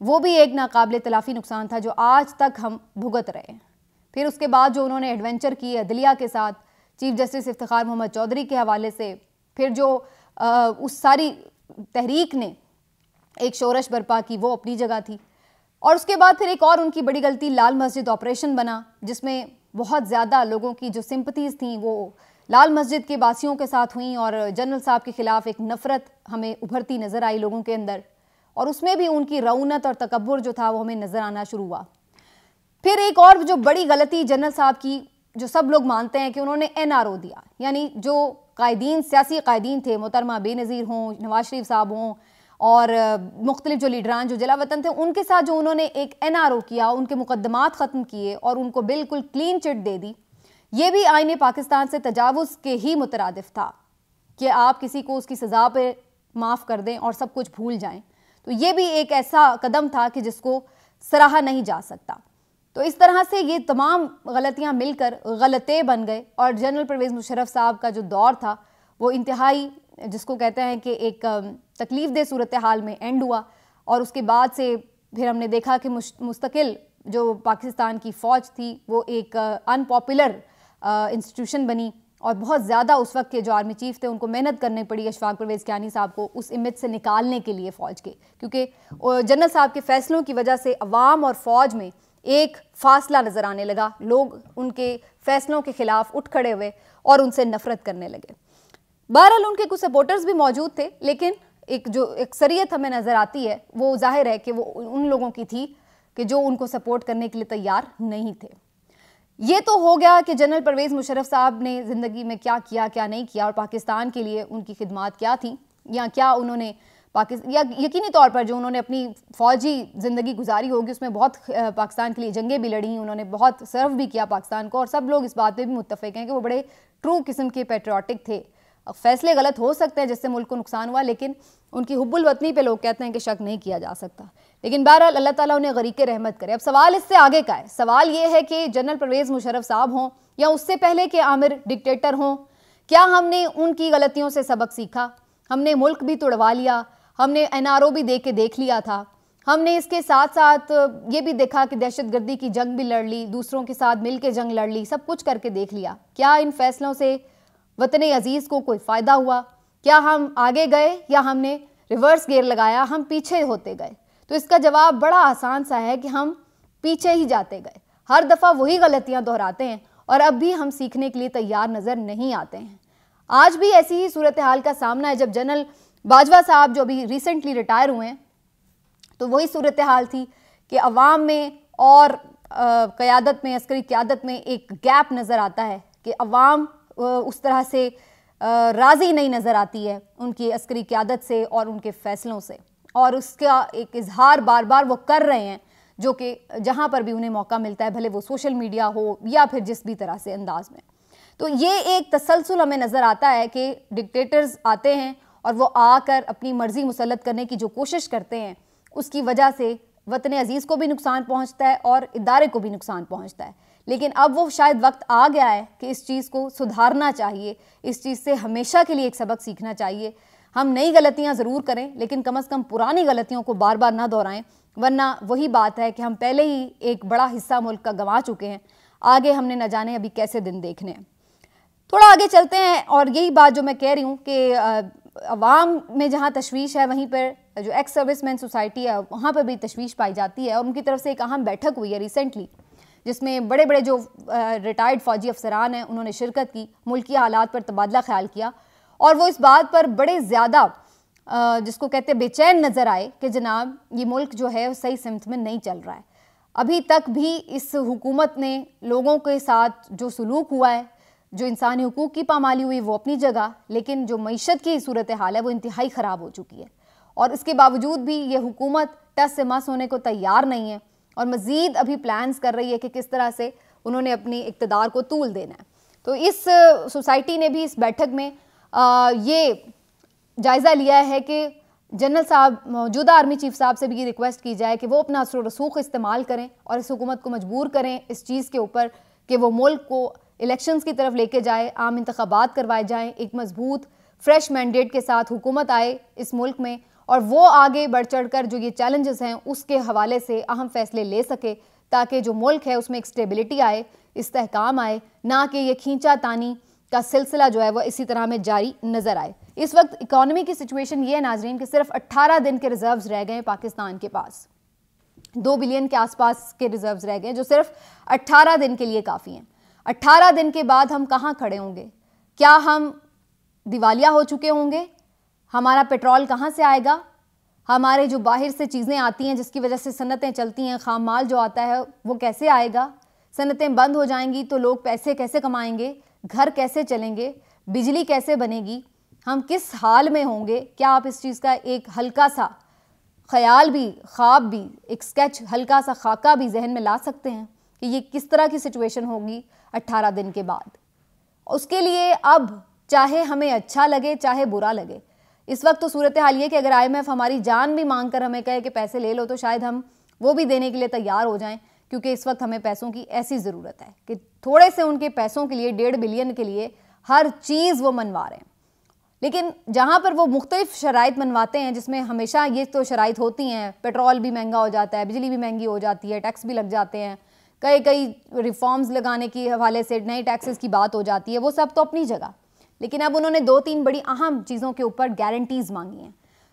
وہ بھی ایک ناقابل تلافی نقصان تھا جو آج تک ہم بھگت رہے ہیں۔ پھر اس کے بعد جو انہوں نے ایڈونچر کی عدلیہ کے ساتھ چیف جسٹس افتخار محمد چودھری کے حوالے سے، پھر جو اس ساری تحریک نے ایک شورش برپا کی، وہ اپنی جگہ تھی۔ اور اس کے بعد پھر ایک اور ان کی بڑی غلطی لال مسجد آپریشن بنا، جس میں بہت زیادہ لوگوں کی جو سمپتیز تھیں وہ لال مسجد کے باسیوں کے ساتھ ہوئیں، اور جنرل صاحب کے خلاف ایک نفرت ہمیں ابھرتی نظر آئی لوگوں کے اندر، اور اس میں بھی ان کی رعونت اور تکبر جو تھا وہ ہمیں نظر آنا شروع ہوا۔ پھر ایک اور جو بڑی غلطی جنرل صاحب کی، جو سب لوگ مانتے ہیں کہ انہوں نے NRO دیا، یعنی جو قائدین، سیاسی قائدین تھے، محترمہ بے نظیر ہوں، نواز شریف صاحب ہوں، اور مختلف جو لیڈران جو جلا وطن تھے، ان کے ساتھ جو انہوں نے ایک NRO کیا، ان کے مقدمات ختم کیے اور ان کو بالکل کلین چٹ دے دی، یہ بھی آئین پاکستان سے تجاوز کے ہی مترادف تھا کہ آپ کسی کو اس کی سزا پہ معاف کر دیں اور سب کچھ بھول جائیں۔ تو یہ بھی ایک ایسا قدم تھا کہ جس کو سراہا نہیں جا سکتا۔ تو اس طرح سے یہ تمام غلطیاں مل کر غلطے بن گئے، اور جنرل پرویز مشرف صاحب کا جو دور تھا وہ انتہائی، جس کو کہتے ہیں کہ ایک تکلیف دہ صورتحال میں اینڈ ہوا۔ اور اس کے بعد سے پھر ہم نے دیکھا کہ مستقل جو پاکستان کی فوج تھی وہ ایک ان پاپولر انسٹیٹیوشن بنی، اور بہت زیادہ اس وقت کے جو آرمی چیف تھے ان کو محنت کرنی پڑی اشفاق پرویز کیانی صاحب کو اس امیج سے نکالنے کے لیے فوج کے، کیونکہ جنرل صاحب کے فیصلوں کی وجہ سے عوام اور فوج میں ایک فاصلہ نظر آنے لگا، لوگ ان کے فیصلوں کے خلاف اٹھ کھڑے ہوئے اور ان سے نفرت کرنے لگے۔ بہرحال ان کے کچھ سپورٹرز بھی موجود تھے، لیکن ایک جو اکثریت ہمیں نظر آتی ہے وہ ظاہر ہے کہ وہ ان لوگوں کی تھی کہ جو ان کو سپورٹ کرنے کے لیے تیار نہیں تھے۔ یہ تو ہو گیا کہ جنرل پرویز مشرف صاحب نے زندگی میں کیا کیا، کیا نہیں کیا، اور پاکستان کے لیے ان کی خدمات کیا تھیں، یا کیا انہوں نے یا یقینی طور پر جو انہوں نے اپنی فوجی زندگی گزاری ہوگی اس میں بہت پاکستان کے لیے جنگیں بھی لڑیں، انہوں نے بہت سرو بھی کیا پاکستان کو، اور سب لوگ اس بات پہ بھی متفق ہیں کہ وہ بڑے ٹرو قسم کے پیٹریوٹک تھے۔ فیصلے غلط ہو سکتے ہیں جس سے ملک کو نقصان ہوا، لیکن ان کی حب الوطنی پہ لوگ کہتے ہیں کہ شک نہیں کیا جا سکتا۔ لیکن بہرحال اللہ تعالیٰ انہیں غریق رحمت کرے۔ اب سوال اس سے آگے کا ہے، سوال یہ ہے کہ جنرل پرویز مشرف صاحب ہوں یا اس سے پہلے کہ عامر ڈکٹیٹر ہوں، کیا ہم نے ان کی غلطیوں سے سبق سیکھا؟ ہم نے ملک بھی توڑوا لیا، ہم نے NRO بھی دیکھ لیا تھا، ہم نے اس کے ساتھ ساتھ یہ بھی دیکھا کہ دہشت گردی کی جنگ بھی لڑ لی، دوسروں کے ساتھ مل کے جنگ لڑ لی، سب کچھ کر کے دیکھ لیا۔ کیا ان فیصلوں سے وطن عزیز کو کوئی فائدہ ہوا؟ کیا ہم آگے گئے یا ہم نے ریورس گیئر لگایا، ہم پیچھے ہوتے گئے؟ تو اس کا جواب بڑا آسان سا ہے کہ ہم پیچھے ہی جاتے گئے، ہر دفعہ وہی غلطیاں دہراتے ہیں، اور اب بھی ہم سیکھنے کے لیے تیار نظر نہیں آتے ہیں۔ آج بھی ایسی ہی صورتحال کا سامنا ہے۔ جب جنرل باجوہ صاحب جو ابھی ریسنٹلی ریٹائر ہوئے ہیں، تو وہی صورتحال تھی کہ عوام میں اور قیادت میں، عسکری قیادت میں ایک گیپ نظر آتا ہے کہ عوام اس طرح سے راضی نہیں نظر آتی ہے ان کی عسکری قیادت سے اور ان کے فیصلوں سے، اور اس کا ایک اظہار بار بار وہ کر رہے ہیں، جو کہ جہاں پر بھی انہیں موقع ملتا ہے، بھلے وہ سوشل میڈیا ہو یا پھر جس بھی طرح سے انداز میں۔ تو یہ ایک تسلسل ہمیں نظر آتا ہے کہ ڈکٹیٹرز آتے ہیں اور وہ آ کر اپنی مرضی مسلط کرنے کی جو کوشش کرتے ہیں، اس کی وجہ سے وطن عزیز کو بھی نقصان پہنچتا ہے اور ادارے کو بھی نقصان پہنچتا ہے۔ لیکن اب وہ شاید وقت آ گیا ہے کہ اس چیز کو سدھارنا چاہیے، اس چیز سے ہمیشہ کے لیے ایک سبق سیکھنا چاہیے۔ ہم نئی غلطیاں ضرور کریں، لیکن کم از کم پرانی غلطیوں کو بار بار نہ دہرائیں، ورنہ وہی بات ہے کہ ہم پہلے ہی ایک بڑا حصہ ملک کا گنوا چکے ہیں، آگے ہم نے نہ جانے ابھی کیسے دن دیکھنے ہیں۔ تھوڑا آگے چلتے ہیں، اور یہی بات جو میں کہہ رہی ہوں کہ عوام میں جہاں تشویش ہے، وہیں پر جو ایکس سروس مین سوسائٹی ہے وہاں پہ بھی تشویش پائی جاتی ہے، اور ان کی طرف سے ایک اہم بیٹھک ہوئی ہے ریسنٹلی، جس میں بڑے بڑے جو ریٹائرڈ فوجی افسران ہیں انہوں نے شرکت کی، ملکی حالات پر تبادلہ خیال کیا، اور وہ اس بات پر بڑے زیادہ جس کو کہتے ہیں بے چین نظر آئے کہ جناب یہ ملک جو ہے وہ صحیح سمت میں نہیں چل رہا ہے۔ ابھی تک بھی اس حکومت نے لوگوں کے ساتھ جو سلوک ہوا ہے، جو انسانی حقوق کی پامالی ہوئی وہ اپنی جگہ، لیکن جو معیشت کی صورتحال ہے وہ انتہائی خراب ہو چکی ہے، اور اس کے باوجود بھی یہ حکومت ٹس سے مس ہونے کو تیار نہیں ہے، اور مزید ابھی پلانز کر رہی ہے کہ کس طرح سے انہوں نے اپنی اقتدار کو طول دینا ہے۔ تو اس سوسائٹی نے بھی اس بیٹھک میں یہ جائزہ لیا ہے کہ جنرل صاحب، موجودہ آرمی چیف صاحب سے بھی یہ ریکویسٹ کی جائے کہ وہ اپنا اثر و رسوخ استعمال کریں اور اس حکومت کو مجبور کریں اس چیز کے اوپر کہ وہ ملک کو الیکشنز کی طرف لے کے جائے، عام انتخابات کروائے جائیں، ایک مضبوط فریش مینڈیٹ کے ساتھ حکومت آئے اس ملک میں، اور وہ آگے بڑھ چڑھ کر جو یہ چیلنجز ہیں اس کے حوالے سے اہم فیصلے لے سکے تاکہ جو ملک ہے اس میں ایک اسٹیبلٹی آئے, استحکام آئے, نہ کہ یہ کھینچا تانی کا سلسلہ جو ہے وہ اسی طرح میں جاری نظر آئے. اس وقت اکانومی کی سچویشن یہ ہے ناظرین کہ صرف 18 دن کے ریزروز رہ گئے ہیں پاکستان کے پاس, 2 بلین کے آس پاس کے ریزروز رہ گئے ہیں جو صرف 18 دن کے لیے کافی ہیں. 18 دن کے بعد ہم کہاں کھڑے ہوں گے؟ کیا ہم دیوالیہ ہو چکے ہوں گے؟ ہمارا پیٹرول کہاں سے آئے گا؟ ہمارے جو باہر سے چیزیں آتی ہیں جس کی وجہ سے صنعتیں چلتی ہیں, خام مال جو آتا ہے وہ کیسے آئے گا؟ صنعتیں بند ہو جائیں گی تو لوگ پیسے کیسے کمائیں گے؟ گھر کیسے چلیں گے؟ بجلی کیسے بنے گی؟ ہم کس حال میں ہوں گے؟ کیا آپ اس چیز کا ایک ہلکا سا خیال بھی, خواب بھی, ایک سکیچ, ہلکا سا خاکہ بھی ذہن میں لا سکتے ہیں کہ یہ کس طرح کی سچویشن ہوگی 18 دن کے بعد؟ اس کے لیے اب چاہے ہمیں اچھا لگے چاہے برا لگے, اس وقت تو صورتحال یہ کہ اگر آئی ایم ایف ہماری جان بھی مانگ کر ہمیں کہے کہ پیسے لے لو تو شاید ہم وہ بھی دینے کے لیے تیار ہو جائیں, کیونکہ اس وقت ہمیں پیسوں کی ایسی ضرورت ہے کہ تھوڑے سے ان کے پیسوں کے لیے 1.5 بلین کے لیے ہر چیز وہ منوا رہے ہیں. لیکن جہاں پر وہ مختلف شرائط منواتے ہیں جس میں ہمیشہ یہ تو شرائط ہوتی ہیں, پیٹرول بھی مہنگا ہو جاتا ہے, بجلی بھی مہنگی ہو جاتی ہے, ٹیکس بھی لگ جاتے ہیں, کئی ریفارمز لگانے کی حوالے سے نئے ٹیکسز کی بات ہو جاتی ہے, وہ سب تو اپنی جگہ. لیکن اب انہوں نے 2-3 بڑی اہم چیزوں کے اوپر گارنٹیز مانگی ہیں.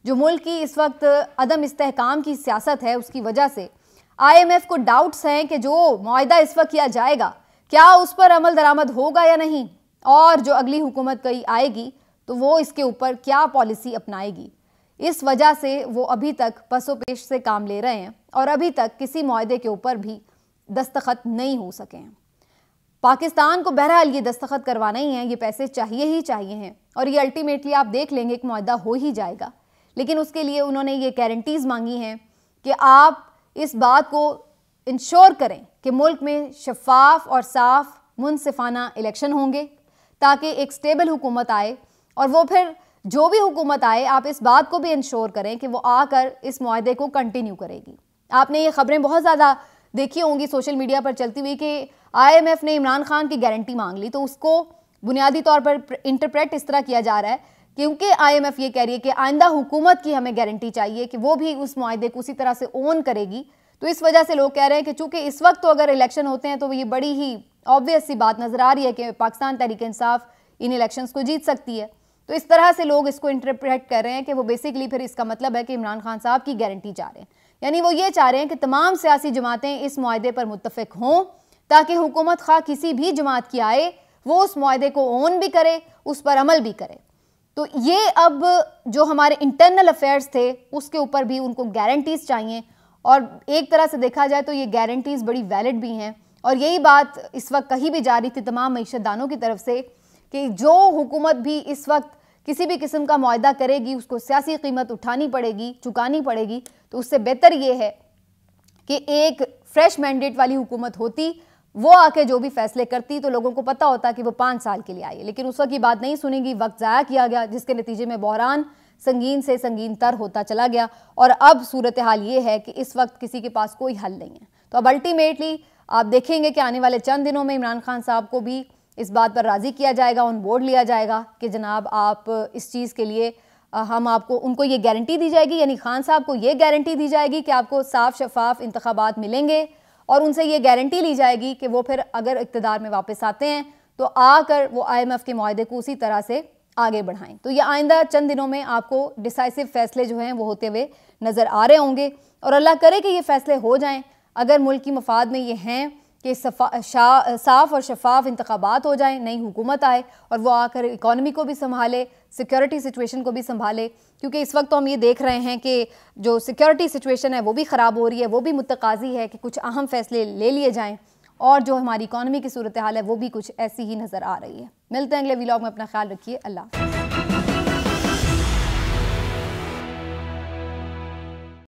جو ملک کی اس وقت عدم استحکام کی سیاست ہے اس کی وجہ سے آئی ایم ایف کو ڈاؤٹس ہیں کہ جو معاہدہ اس وقت کیا جائے گا کیا اس پر عمل درآمد ہوگا یا نہیں, اور جو اگلی حکومت کئی آئے گی تو وہ اس کے اوپر کیا پالیسی اپنائے گی. اس وجہ سے وہ ابھی تک پس و پیش سے کام لے رہے ہیں اور ابھی تک کسی معاہدے کے اوپر بھی دستخط نہیں ہو سکے ہیں. پاکستان کو بہرحال یہ دستخط کروانا ہی ہے, یہ پیسے چاہیے ہی چاہیے ہیں, اور یہ الٹیمیٹلی آپ دیکھ لیں گے ایک معاہدہ ہو ہی جائے گا. لیکن اس کے لیے انہوں نے یہ گارنٹیز مانگی ہیں کہ آپ اس بات کو انشور کریں کہ ملک میں شفاف اور صاف منصفانہ الیکشن ہوں گے تاکہ ایک سٹیبل حکومت آئے, اور وہ پھر جو بھی حکومت آئے آپ اس بات کو بھی انشور کریں کہ وہ آ کر اس معاہدے کو کنٹینیو کرے گی. آپ نے یہ خبریں بہت زیادہ دیکھی ہوں گی سوشل میڈیا پر چلتی ہوئی کہ آئی ایم ایف نے عمران خان کی گارنٹی مانگ لی, تو اس کو بنیادی طور پر انٹرپریٹ اس طرح کیا جا رہا ہے کیونکہ آئی ایم ایف یہ کہہ رہی ہے کہ آئندہ حکومت کی ہمیں گارنٹی چاہیے کہ وہ بھی اس معاہدے کو اسی طرح سے اون کرے گی. تو اس وجہ سے لوگ کہہ رہے ہیں کہ چونکہ اس وقت تو اگر الیکشن ہوتے ہیں تو یہ بڑی ہی آبویس سی بات نظر آ رہی ہے کہ پاکستان تحریک انصاف ان الیکشنز کو جیت سکتی ہے. تو اس طرح سے لوگ اس کو انٹرپریٹ کر رہے ہیں کہ وہ بیسیکلی پھر اس کا مطلب ہے کہ عمران خان صاحب کی گارنٹی چاہ رہے ہیں, یعنی وہ یہ چاہ رہے ہیں کہ تمام سیاسی جماعتیں اس معاہدے پر متفق ہوں تاکہ حکومت خواہ کسی بھی جماعت کی آئے وہ اس معاہدے کو اون بھی کرے, اس پر عمل بھی کرے. تو یہ اب جو ہمارے انٹرنل افیئرز تھے اس کے اوپر بھی ان کو گارنٹیز چاہیے, اور ایک طرح سے دیکھا جائے تو یہ گارنٹیز بڑی ویلڈ بھی ہیں. اور یہی بات اس وقت کہی بھی جا رہی تھی تمام معیشت دانوں کی طرف سے کہ جو حکومت بھی اس وقت کسی بھی قسم کا معاہدہ کرے گی اس کو سیاسی قیمت اٹھانی پڑے گی, چکانی پڑے گی, تو اس سے بہتر یہ ہے کہ ایک فریش مینڈیٹ والی حکومت ہوتی, وہ آ کے جو بھی فیصلے کرتی تو لوگوں کو پتہ ہوتا کہ وہ 5 سال کے لیے آئی. لیکن اس وقت کی بات نہیں سنی گی, وقت ضائع کیا گیا جس کے نتیجے میں بحران سنگین سے سنگین تر ہوتا چلا گیا, اور اب صورتحال یہ ہے کہ اس وقت کسی کے پاس کوئی حل نہیں ہے. تو اب الٹیمیٹلی آپ دیکھیں گے کہ آنے والے چند دنوں میں عمران خان صاحب کو بھی اس بات پر راضی کیا جائے گا, آن بورڈ لیا جائے گا کہ جناب آپ اس چیز کے لیے ہم آپ کو ان کو یہ گارنٹی دی جائے گی, یعنی خان صاحب کو یہ گارنٹی دی جائے گی کہ آپ کو صاف شفاف انتخابات ملیں گے, اور ان سے یہ گارنٹی لی جائے گی کہ وہ پھر اگر اقتدار میں واپس آتے ہیں تو آ کر وہ آئی ایم ایف کے معاہدے کو اسی طرح سے آگے بڑھائیں. تو یہ آئندہ چند دنوں میں آپ کو ڈیسائسو فیصلے جو ہیں وہ ہوتے ہوئے نظر آ رہے ہوں گے, اور اللہ کرے کہ یہ فیصلے ہو جائیں اگر ملک کی مفاد میں یہ ہیں کہ صاف اور شفاف انتخابات ہو جائیں, نئی حکومت آئے اور وہ آ کر اکانومی کو بھی سنبھالے, سیکیورٹی سچویشن کو بھی سنبھالے, کیونکہ اس وقت تو ہم یہ دیکھ رہے ہیں کہ جو سیکیورٹی سچویشن ہے وہ بھی خراب ہو رہی ہے, وہ بھی متقاضی ہے کہ کچھ اہم فیصلے لے لیے جائیں, اور جو ہماری اکانومی کی صورتحال ہے وہ بھی کچھ ایسی ہی نظر آ رہی ہے. ملتے ہیں اگلے ویلاگ میں, اپنا خیال رکھیے, اللہ حافظ.